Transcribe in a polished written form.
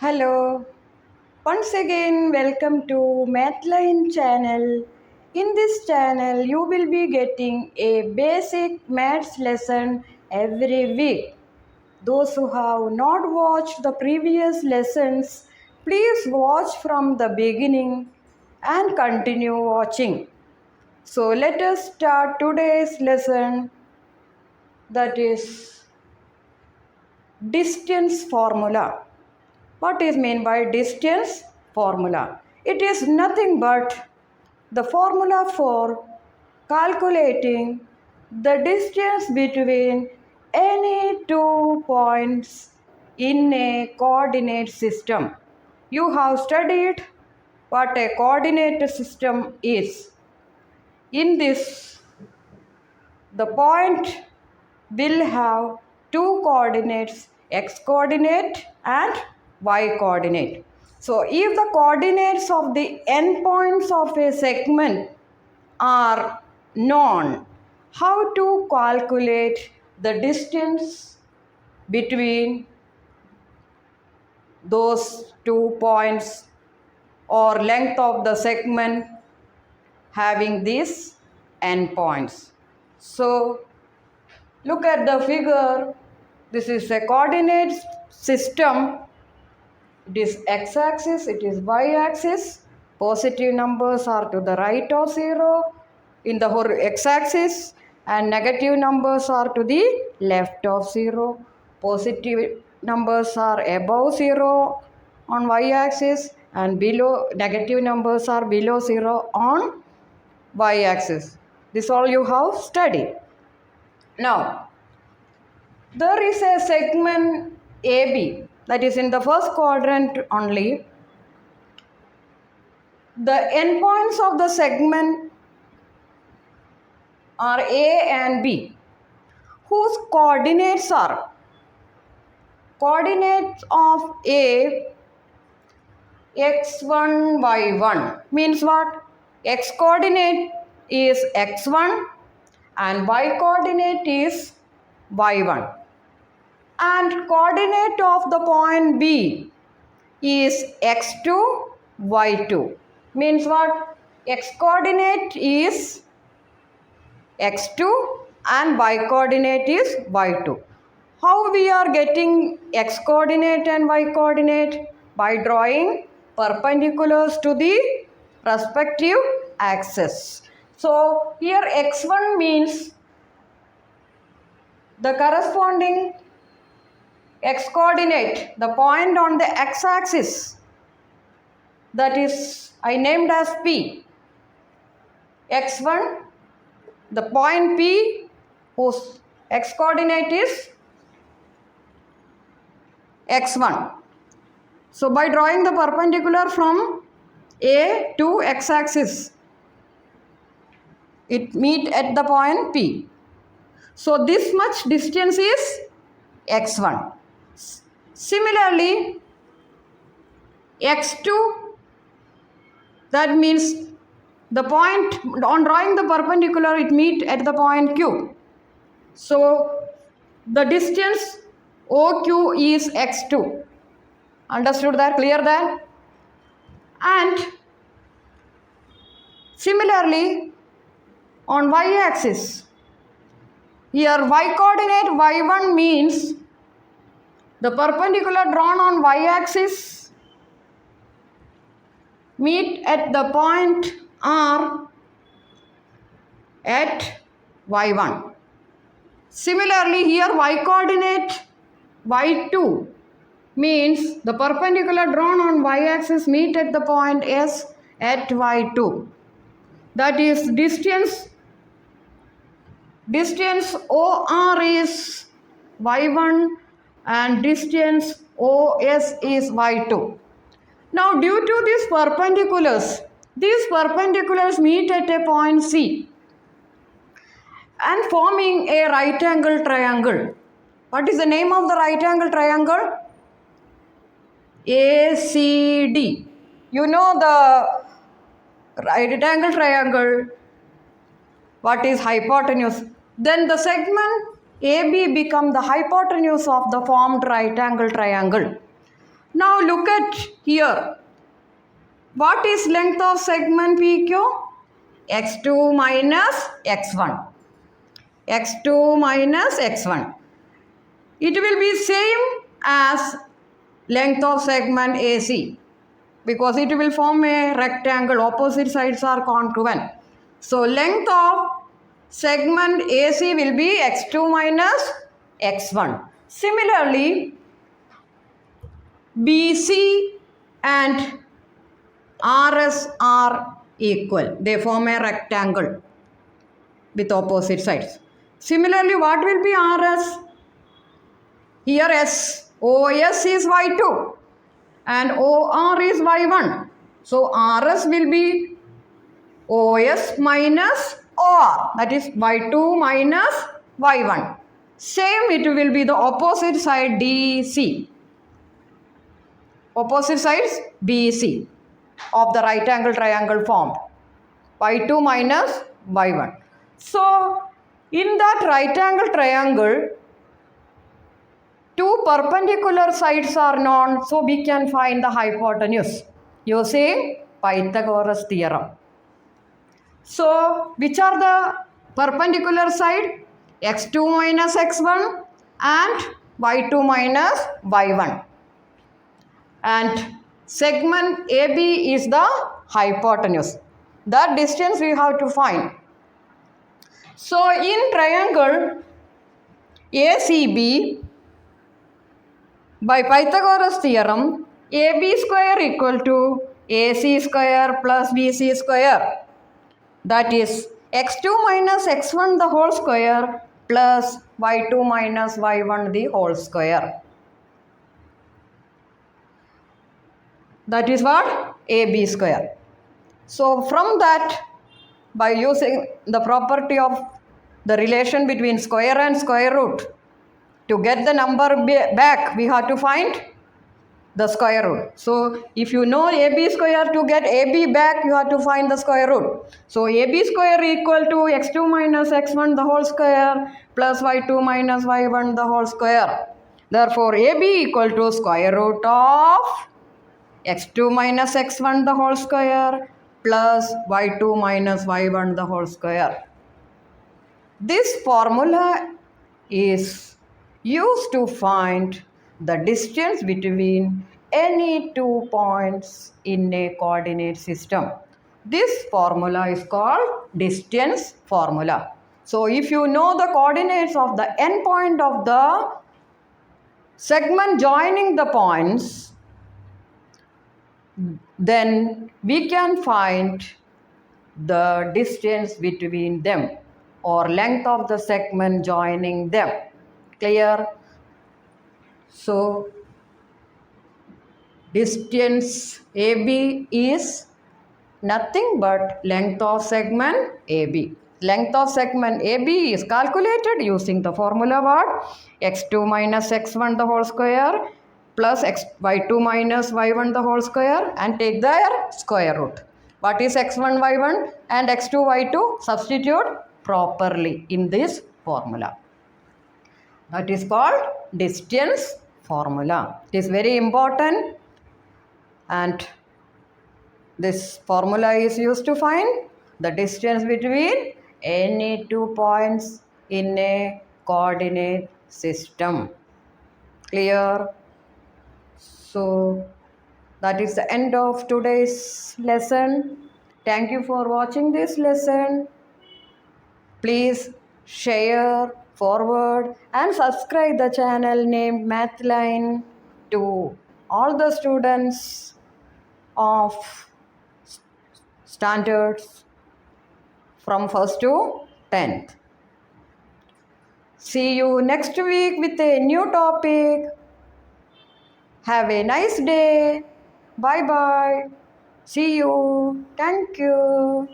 Hello, once again welcome to Mathline channel. In this channel you will be getting a basic maths lesson every week. Those who have not watched the previous lessons, please watch from the beginning and continue watching. So let us start today's lesson, that is distance formula. What is meant by distance formula? It is nothing but the formula for calculating the distance between any two points in a coordinate system. You have studied what a coordinate system is. In this, the point will have two coordinates, x coordinate and y coordinate. So if the coordinates of the endpoints of a segment are known, how to calculate the distance between those 2 points or length of the segment having these endpoints? So look at the figure. This is a coordinate system. It is x-axis, it is y-axis. Positive numbers are to the right of 0 in the x-axis and negative numbers are to the left of 0. Positive numbers are above 0 on y-axis and below negative numbers are below 0 on y-axis. This all you have studied. Now, there is a segment AB that is in the first quadrant only. The endpoints of the segment are A and B, whose coordinates are coordinates of A x1 y1 means what? X coordinate is x1 and y coordinate is y1. And coordinate of the point B is x2, y2. Means what? X coordinate is x2 and y coordinate is y2. How we are getting x coordinate and y coordinate? By drawing perpendiculars to the respective axis. So here x1 means the corresponding x coordinate, the point on the x-axis, that is I named as P. x1, the point P whose x coordinate is x1. So by drawing the perpendicular from A to x-axis, it meet at the point P. So this much distance is x1. Similarly, x2, that means the point on drawing the perpendicular, it meet at the point Q. So the distance OQ is x2. Understood that? Clear that? And similarly, on y-axis, here y coordinate y1 means the perpendicular drawn on y-axis meet at the point R at y1. Similarly, here y coordinate y2 means the perpendicular drawn on y-axis meet at the point S at y2. That is distance OR is y1 and distance OS is y2. Now due to these perpendiculars meet at a point C and forming a right angle triangle. What is the name of the right angle triangle? ACD. You know the right angle triangle, what is hypotenuse? Then the segment AB become the hypotenuse of the formed right angle triangle. Now look at here. What is length of segment PQ? x2 minus x1. x2 minus x1. It will be same as length of segment AC because it will form a rectangle. Opposite sides are congruent. So length of segment AC will be x2 minus x1. Similarly, BC and RS are equal. They form a rectangle with opposite sides. Similarly, what will be RS? Here OS is Y2 and OR is Y1. So RS will be OS minus OR, that is Y2 minus Y1. Same it will be the opposite side DC. Opposite sides BC of the right angle triangle formed. Y2 minus Y1. So in that right angle triangle, two perpendicular sides are known, so we can find the hypotenuse using Pythagoras theorem. So which are the perpendicular side? x2 minus x1 and y2 minus y1. And segment AB is the hypotenuse. That distance we have to find. So in triangle ACB, by Pythagoras theorem, AB square equal to AC square plus BC square. That is x2 minus x1 the whole square plus y2 minus y1 the whole square. That is what? AB square. So from that, by using the property of the relation between square and square root, to get the number back, we have to find the square root. So if you know AB square, to get AB back, you have to find the square root. So AB square equal to x2 minus x1 the whole square plus y2 minus y1 the whole square. Therefore, AB equal to square root of x2 minus x1 the whole square plus y2 minus y1 the whole square. This formula is used to find the distance between any 2 points in a coordinate system. This formula is called distance formula. So if you know the coordinates of the end point of the segment joining the points, then we can find the distance between them or length of the segment joining them. Clear? So distance AB is nothing but length of segment AB. Length of segment AB is calculated using the formula what? x2 minus x1 the whole square plus y2 minus y1 the whole square and take their square root. What is x1 y1 and x2 y2? Substitute properly in this formula. That is called distance formula. It is very important, and this formula is used to find the distance between any 2 points in a coordinate system. Clear? So that is the end of today's lesson. Thank you for watching this lesson. Please share, forward and subscribe the channel named Mathline to all the students of standards from 1st to 10th. See you next week with a new topic. Have a nice day. Bye bye. See you. Thank you.